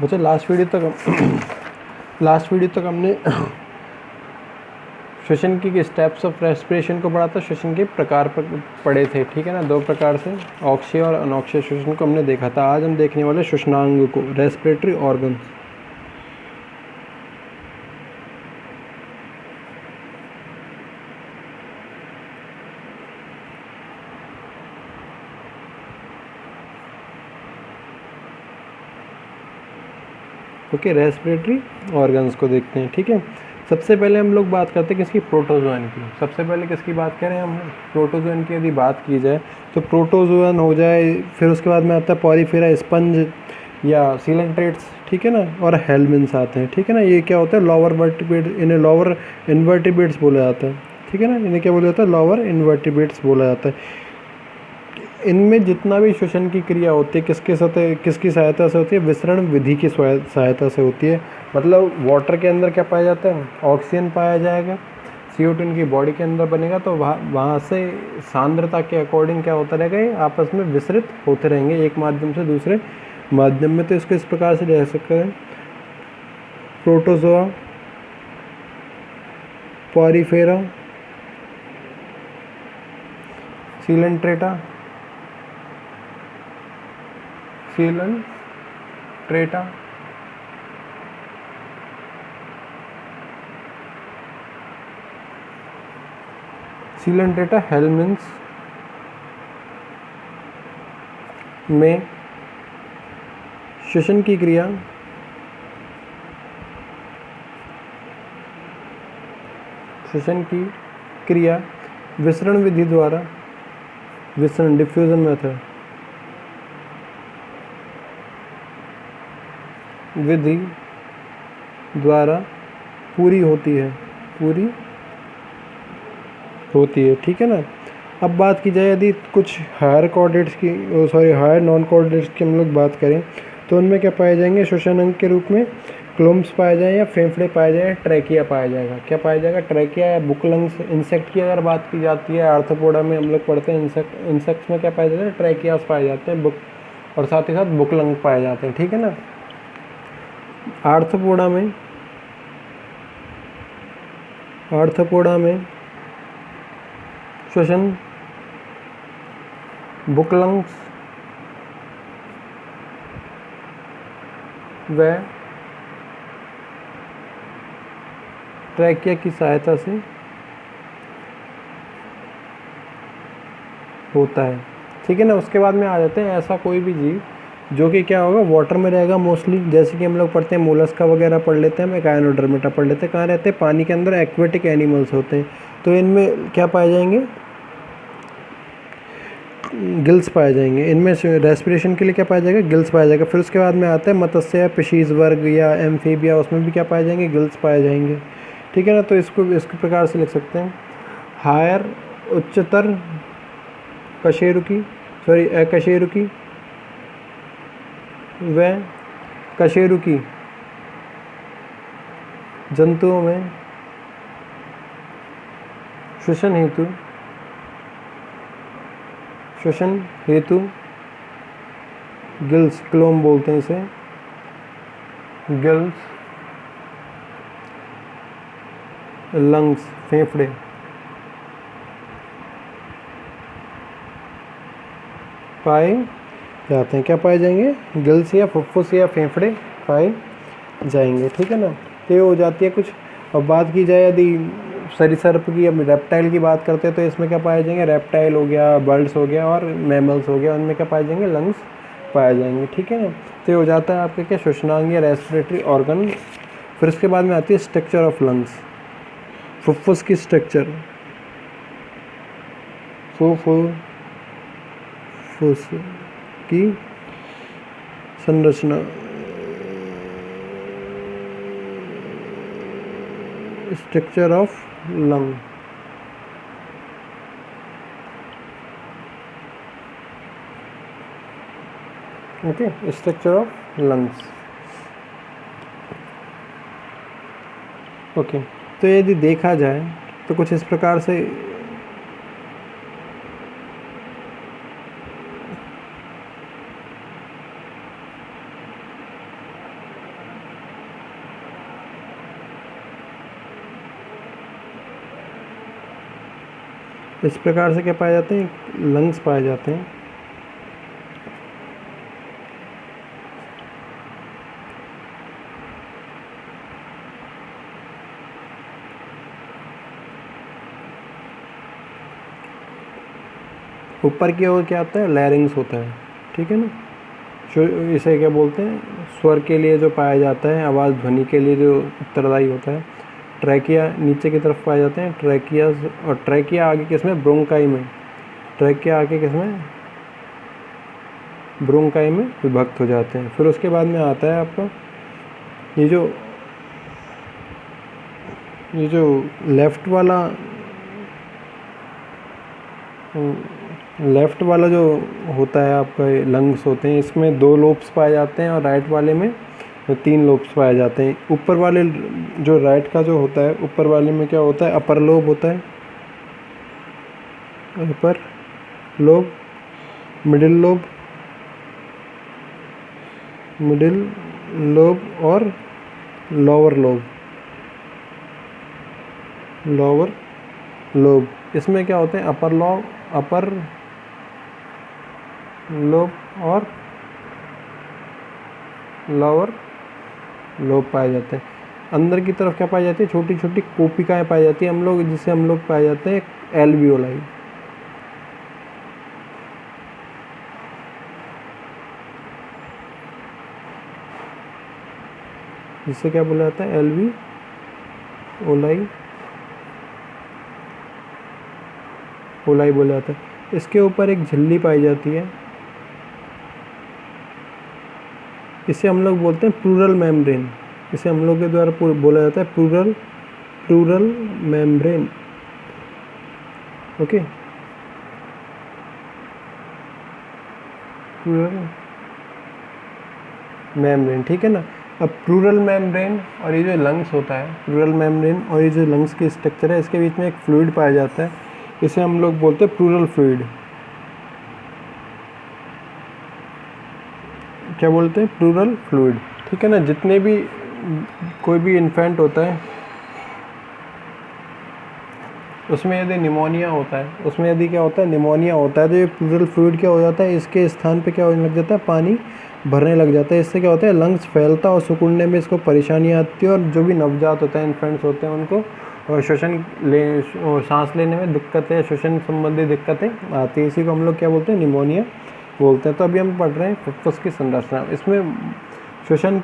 बच्चे last video तक हमने श्वसन की स्टेप्स ऑफ रेस्पिरेशन को पढ़ा था, श्वसन के प्रकार पढ़े थे, ठीक है ना। दो प्रकार से ऑक्सीय और अनॉक्सीय श्वसन को हमने देखा था। आज हम देखने वाले श्वसनांग को, respiratory organ. Okay, respiratory organs को देखते हैं, ठीक है। सबसे पहले हम लोग बात करते हैं किसकी, प्रोटोजोअन की। सबसे पहले किसकी बात करें हम, प्रोटोजोअन की यदि बात की जाए तो प्रोटोजोअन हो जाए, फिर उसके बाद में आता है पॉरीफेरा, स्पंज या सीलेंट्रेट्स, ठीक है ना, और हेलमिन्स आते हैं, ठीक है ना। ये क्या होता है, लोअर वर्टिब्रेट, इन्हें लोअर इन्वर्टिब्रेट्स बोला जाता है, ठीक है ना। इन्हें क्या बोला जाता है, लोअर इन्वर्टिब्रेट्स बोला जाता है। इनमें जितना भी श्वसन की क्रिया होती है किसकी सहायता से होती है, विसरण विधि की सहायता से होती है। मतलब वाटर के अंदर क्या पाया जाता है, ऑक्सीजन पाया जाएगा, CO2 इनकी बॉडी के अंदर बनेगा, तो वहाँ से सांद्रता के अकॉर्डिंग क्या होता रहेगा, ये आपस में विसरित होते रहेंगे एक माध्यम से दूसरे माध्यम में। तो इसको इस प्रकार से ले सकते हैं, protozoa, Porifera, Coelenterata, Coelenterata, Coelenterata helminths में श्वसन की क्रिया विसरण विधि द्वारा, विसरण डिफ्यूजन मेथड विधि द्वारा पूरी होती है, ठीक है ना। अब बात की जाए यदि कुछ हायर कॉर्डेट्स की, हायर नॉन कॉर्डेट्स की हम लोग बात करें तो उनमें क्या पाए जाएंगे, श्वसन अंग के रूप में क्लोम्स पाए जाए या फेफड़े पाए जाए, ट्रैकिया पाया जाएगा। क्या पाया जाएगा, ट्रैकिया या बुकलंग्स। इंसेक्ट की अगर बात की जाती है, आर्थ्रोपोडा में हम लोग पढ़ते हैं, इंसेक्ट्स में क्या पाए जाते हैं, ट्रैकियास पाए जाते हैं, और साथ ही साथ बुकलंग पाए जाते हैं, ठीक है ना। आर्थ्रोपोडा में श्वसन बुकलंग्स व ट्रैकिया की सहायता से होता है, ठीक है ना। उसके बाद में आ जाते हैं ऐसा कोई भी जीव जो कि क्या होगा, वाटर में रहेगा मोस्टली। जैसे कि हम लोग पढ़ते हैं मोलस्का वगैरह पढ़ लेते हैं, हम एकाइनोडर्मेटा पढ़ लेते हैं, कहाँ रहते हैं, पानी के अंदर, एक्वेटिक एनिमल्स होते हैं। तो इनमें क्या पाए जाएंगे, गिल्स पाए जाएंगे। इनमें रेस्पिरेशन के लिए क्या पाया जाएगा, गिल्स पाया जाएगा। फिर उसके बाद में आता है मत्स्य या फिशीज वर्ग या एम्फीबिया, उसमें भी क्या पाए जाएंगे, गिल्स पाए जाएंगे, ठीक है ना। तो इसको इस प्रकार से लिख सकते हैं, हायर उच्चतर अकशेरुकी व कशेरुकी जंतुओं में श्वसन हेतु गिल्स, क्लोम बोलते हैं इसे, गिल्स, लंग्स, फेफड़े पाए जाते हैं। क्या पाए जाएंगे, गिल्स या फुफ्फुस या फेफड़े पाए जाएंगे, ठीक है ना। तो ये हो जाती है कुछ। अब बात की जाए यदि सरीसृप की, अब रेप्टाइल की बात करते हैं तो इसमें क्या पाए जाएंगे, रेप्टाइल हो गया, बर्ड्स हो गया और मैमल्स हो गया, उनमें क्या पाए जाएंगे, लंग्स पाए जाएंगे, ठीक है ना। तो ये हो जाता है आपके क्या, श्वसनांग या रेस्पिरेटरी ऑर्गन। फिर उसके बाद में आती है स्ट्रक्चर ऑफ लंग्स, फुफ्फुस की स्ट्रक्चर, फुफ्फुस की संरचना, structure of lung, okay, structure of lungs, okay. तो यदि देखा जाए तो कुछ इस प्रकार से इस प्रकार से क्या पाए जाते हैं, लंग्स पाए जाते हैं। ऊपर की ओर क्या आता है, लैरिंग्स होता है, ठीक है ना। इसे क्या बोलते हैं, स्वर के लिए जो पाया जाता है, आवाज़ ध्वनि के लिए जो उत्तरदायी होता है। ट्रैकिया नीचे की तरफ पाए जाते हैं, ट्रैकिया, और ट्रैकिया आगे किसमें, ब्रोंकाई में। ट्रैकिया आगे किसमें, ब्रोंकाई में विभक्त हो जाते हैं। फिर उसके बाद में आता है आपका ये जो लेफ़्ट वाला जो होता है आपका, लंग्स होते हैं, इसमें 2 लोब्स पाए जाते हैं और राइट वाले में 3 लोब्स पाए जाते हैं। ऊपर वाले जो राइट का जो होता है, ऊपर वाले में क्या होता है, अपर लोब होता है, अपर लोब, मिडिल लोब और लोअर लोब। इसमें क्या होते हैं, अपर लोब और लोअर लोब पाए जाते हैं। अंदर की तरफ क्या पाई जाती है, छोटी छोटी कोशिकाएं पाई जाती है जिसे हम लोग पाए जाते हैं एल्वियोलाई। जिसे क्या बोला जाता है, ओलाई बोला जाता है। इसके ऊपर एक झिल्ली पाई जाती है, इसे हम लोग बोलते हैं प्लूरल मेम्ब्रेन। इसे हम लोग के द्वारा बोला जाता है pleural membrane. Okay, pleural membrane, ठीक है ना। अब प्लूरल मेम्ब्रेन और ये जो लंग्स होता है, प्लूरल मेम्ब्रेन और ये जो लंग्स की स्ट्रक्चर है, इसके बीच में एक फ्लूइड पाया जाता है, इसे हम लोग बोलते हैं प्लूरल फ्लूइड। क्या बोलते हैं, प्लूरल फ्लूइड, ठीक है ना। जितने भी कोई भी इन्फेंट होता है, उसमें यदि निमोनिया होता है, तो ये प्लूरल फ्लूइड क्या हो जाता है, इसके स्थान पे क्या होने लग जाता है, पानी भरने लग जाता है। इससे क्या होता है, लंग्स फैलता है और सिकुड़ने में इसको परेशानी आती है, और जो भी नवजात होता है, इन्फेंट्स होते हैं, उनको सांस लेने में दिक्कतें, श्वसन संबंधी दिक्कतें आती है। इसी को हम लोग क्या बोलते हैं, निमोनिया बोलते हैं। तो अभी हम पढ़ रहे हैं फुफ्फुस की संरचना। इसमें श्वसन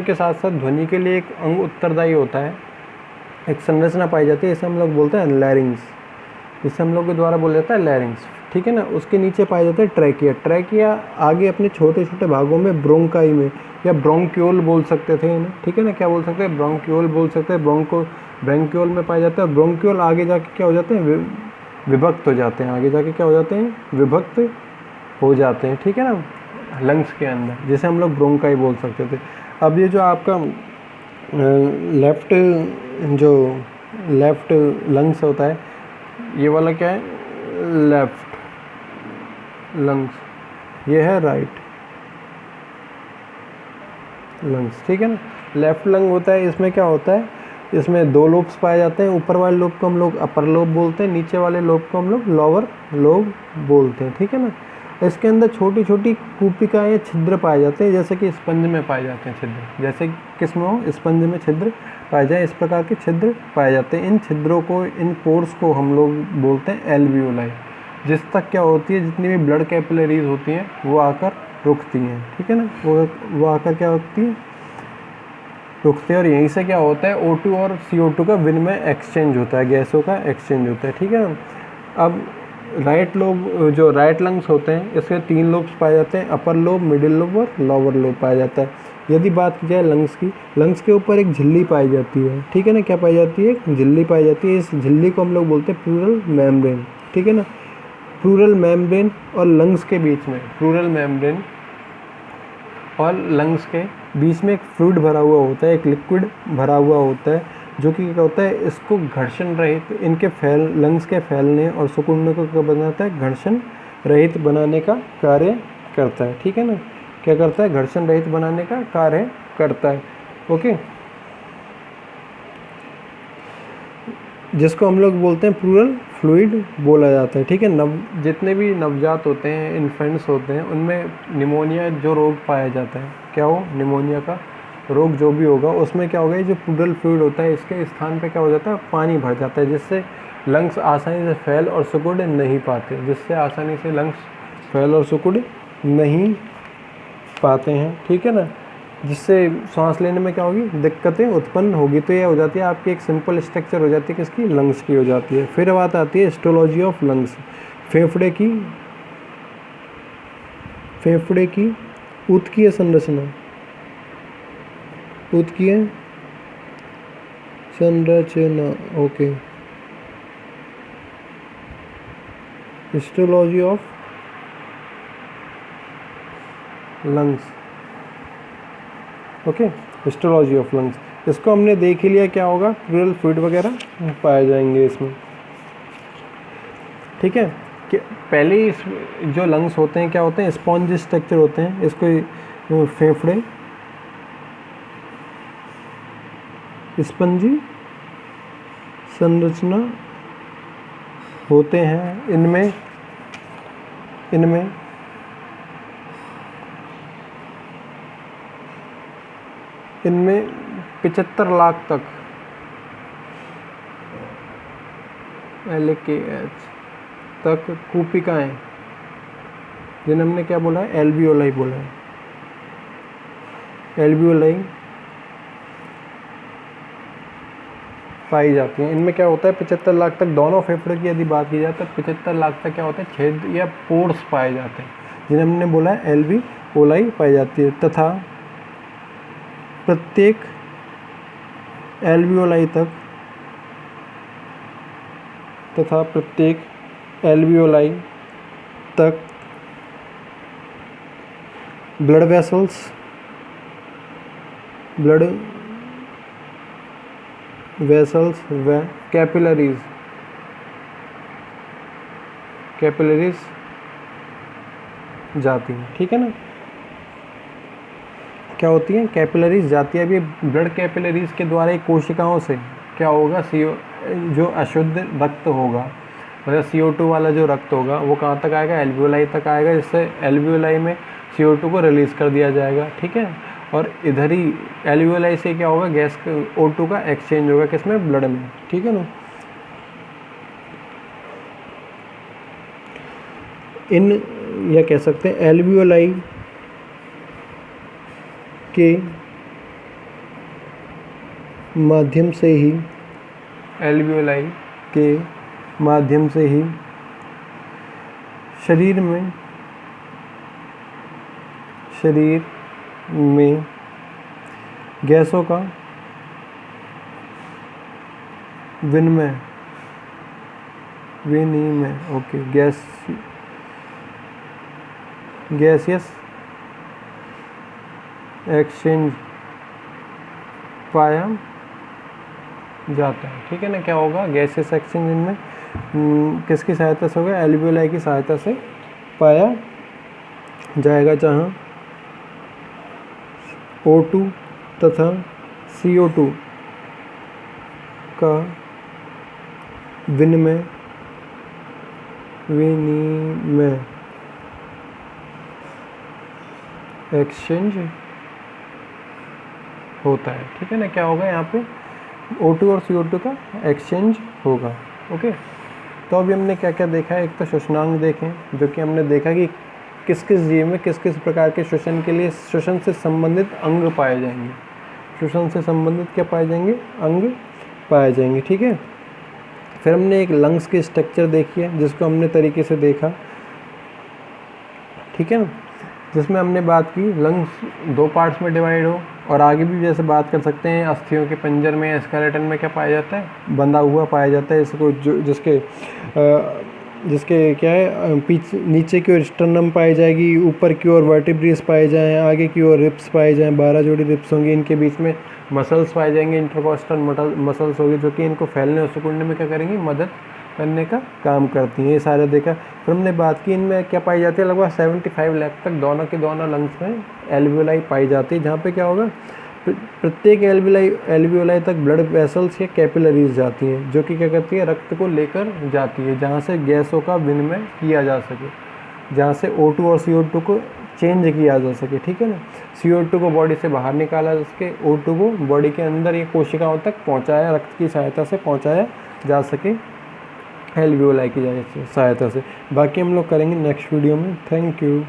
के साथ साथ ध्वनि के लिए एक अंग उत्तरदायी होता है, एक संरचना पाई जाती है, इसे हम लोग बोलते हैं लैरिंग्स, जिसे हम लोग के द्वारा बोला जाता है लैरिंग्स, ठीक है ना। उसके नीचे पाए जाते हैं ट्रैकिया आगे अपने छोटे छोटे भागों में ब्रोंकाई में, या ब्रोंक्यूल बोल सकते थे इन्हें, ठीक है ना। क्या बोल सकते हैं, ब्रोंक्यूल बोल सकते हैं। ब्रोंक्यूल में पाए जाते हैं, और ब्रोंक्यूल आगे जाके क्या हो जाते हैं, विभक्त हो जाते हैं, आगे जाके क्या हो जाते हैं, विभक्त हो जाते हैं, ठीक है ना, लंग्स के अंदर, जिसे हम लोग ब्रोंकाई बोल सकते थे। अब ये जो आपका लेफ्ट लंग्स होता है, ये वाला क्या है, लेफ्ट लंग्स, ये है राइट लंग्स, ठीक है ना। लेफ्ट लंग होता है, इसमें क्या होता है, इसमें 2 लोब्स पाए जाते हैं। ऊपर वाले लोब को हम लोग अपर लोब बोलते हैं, नीचे वाले लोब को हम लोग लोअर लोब बोलते हैं, ठीक है ना। इसके अंदर छोटी छोटी कूपिकाएँ, छिद्र पाए जाते हैं, जैसे कि स्पंज में पाए जाते हैं छिद्र, जैसे किस में हो, स्पंज में छिद्र पाए जाए, इस प्रकार के छिद्र पाए जाते हैं। इन छिद्रों को, इन पोर्स को हम लोग बोलते हैं एल्वियोलाई, जिस तक क्या होती है, जितनी भी ब्लड कैपिलरीज होती हैं वो आकर रुकती हैं, ठीक है ना। वो आकर क्या होती है, रुकते हैं, और यहीं से क्या होता है, O2 और CO2 का विनिमय एक्सचेंज होता है, गैसों का एक्सचेंज होता है, ठीक है ना। अब जो राइट लंग्स होते हैं, इसके 3 लोब्स पाए जाते हैं, अपर लोब, मिडिल लोब और लोअर लोब पाया जाता है। यदि बात की जाए लंग्स की, लंग्स के ऊपर एक झिल्ली पाई जाती है, ठीक है ना। क्या पाई जाती है, झिल्ली पाई जाती है। इस झिल्ली को हम लोग बोलते हैं प्लूरल मेम्ब्रेन, ठीक है ना। प्लूरल मेम्ब्रेन और लंग्स के बीच में, एक फ्लूइड भरा हुआ होता है, एक लिक्विड भरा हुआ होता है, जो कि क्या होता है, इसको घर्षण रहित, लंग्स के फैलने और सिकुड़ने को क्या बनाता है, घर्षण रहित बनाने का कार्य करता है, ठीक है ना। क्या करता है, घर्षण रहित बनाने का कार्य करता है। ओके, जिसको हम लोग बोलते हैं प्लूरल फ्लूइड बोला जाता है, ठीक है। जितने भी नवजात होते हैं, इन्फेंट्स होते हैं, उनमें निमोनिया जो रोग पाया जाता है, क्या हो, निमोनिया का रोग जो भी होगा, उसमें क्या होगा, ये जो प्लूरल फ्लूइड होता है इसके स्थान पे क्या हो जाता है, पानी भर जाता है, जिससे लंग्स आसानी से फैल और सिकुड़ नहीं पाते, नहीं पाते हैं, ठीक है ना। जिससे सांस लेने में क्या होगी, दिक्कतें उत्पन्न होगी। तो ये हो जाती है आपकी एक सिंपल स्ट्रक्चर हो जाती है किसकी, लंग्स की हो जाती है। फिर बात आती है हिस्टोलॉजी ऑफ लंग्स, फेफड़े की ऊतकीय संरचना, okay. Histology of lungs, okay, histology of lungs, इसको हमने देख ही लिया, क्या होगा, प्लूरल फ्लूइड वगैरह पाए जाएंगे इसमें, ठीक है। कि पहले इस जो लंग्स होते हैं क्या होते हैं, स्पॉन्ज स्ट्रक्चर होते हैं, इसको फेफड़े स्पंजी संरचना होते हैं। इनमें 75 लाख तक कूपिकाएं, जिन्हें हमने क्या बोला है, एल्वियोलाई बोला है, एल्वियोलाई पाई जाती हैं। इनमें क्या होता है, 75 लाख तक, दोनों फेफड़े की यदि बात की जाए तो 75 लाख तक क्या होता है, छेद या पोर्स पाए जाते हैं, जिन्हें हमने बोला है एल्वियोलाई पाई जाती है। तथा प्रत्येक एल्वियोलाई तक ब्लड वेसल्स व कैपिलरीज जाती हैं, ठीक है ना। क्या होती हैं, कैपिलरीज जाती है। अब ये ब्लड कैपिलरीज के द्वारा एक कोशिकाओं से क्या होगा, जो अशुद्ध रक्त होगा, मतलब CO2 वाला जो रक्त होगा, वो कहाँ तक आएगा, एल्वियोलाई तक आएगा, जिससे एल्वियोलाई में CO2 को रिलीज़ कर दिया जाएगा, ठीक है। और इधर ही एल्वियोलाई से क्या होगा, गैस O2 का एक्सचेंज होगा किसमें, ब्लड में, ठीक है ना। या कह सकते हैं एल्वियोलाई के माध्यम से ही शरीर में गैसों का विनिमय, ओके, गैसियस एक्सचेंज पाया जाता है, ठीक है ना। क्या होगा, गैसियस एक्सचेंज इनमें किसकी सहायता से होगा, एल्वियोलाई की सहायता से पाया जाएगा, जहाँ O2 तथा CO2 का विनिमय एक्सचेंज होता है, ठीक है ना। क्या होगा, यहाँ पे O2 और CO2 का एक्सचेंज होगा, ओके। तो अभी हमने क्या क्या देखा है, एक तो श्वसनांग देखें, जो कि हमने देखा कि किस किस जीव में किस किस प्रकार के श्वसन के लिए श्वसन से संबंधित अंग पाए जाएंगे, क्या पाए जाएंगे, अंग पाए जाएंगे, ठीक है। फिर हमने एक लंग्स की स्ट्रक्चर देखी है, जिसको हमने तरीके से देखा, ठीक है ना, जिसमें हमने बात की लंग्स 2 पार्ट्स में डिवाइड हो, और आगे भी जैसे बात कर सकते हैं, अस्थियों के पंजर में, स्केलेटन में क्या पाया जाता है, बंधा हुआ पाया जाता है, इसको जिसके क्या है, नीचे की ओर स्टर्नम पाई जाएगी, ऊपर की ओर वर्टिब्रेस पाए जाएं, आगे की ओर रिब्स पाए जाएं, 12 जोड़ी रिब्स होंगी, इनके बीच में मसल्स पाए जाएंगे, इंटरकॉस्टल मसल्स होगी, जो कि इनको फैलने और सिकुड़ने में क्या करेंगी, मदद करने का काम करती हैं। ये सारा देखा। फिर हमने बात की इनमें क्या पाई जाती है, लगभग 75 लाख तक दोनों के दोनों लंग्स में एल्वियोलाई पाई जाती है, जहाँ पे क्या होगा, प्रत्येक एल्वियोलाई तक ब्लड वेसल्स या कैपिलरीज जाती हैं, जो कि क्या करती है, रक्त को लेकर जाती है, जहाँ से गैसों का विनिमय किया जा सके, जहाँ से O2 और CO2 को चेंज किया जा सके, ठीक है ना। CO2 को बॉडी से बाहर निकाला जा सके, O2 को बॉडी के अंदर या कोशिकाओं तक पहुँचाया, रक्त की सहायता से पहुँचाया जा सके एल्वियोलाई की सहायता से। बाकी हम लोग करेंगे नेक्स्ट वीडियो में। Thank you.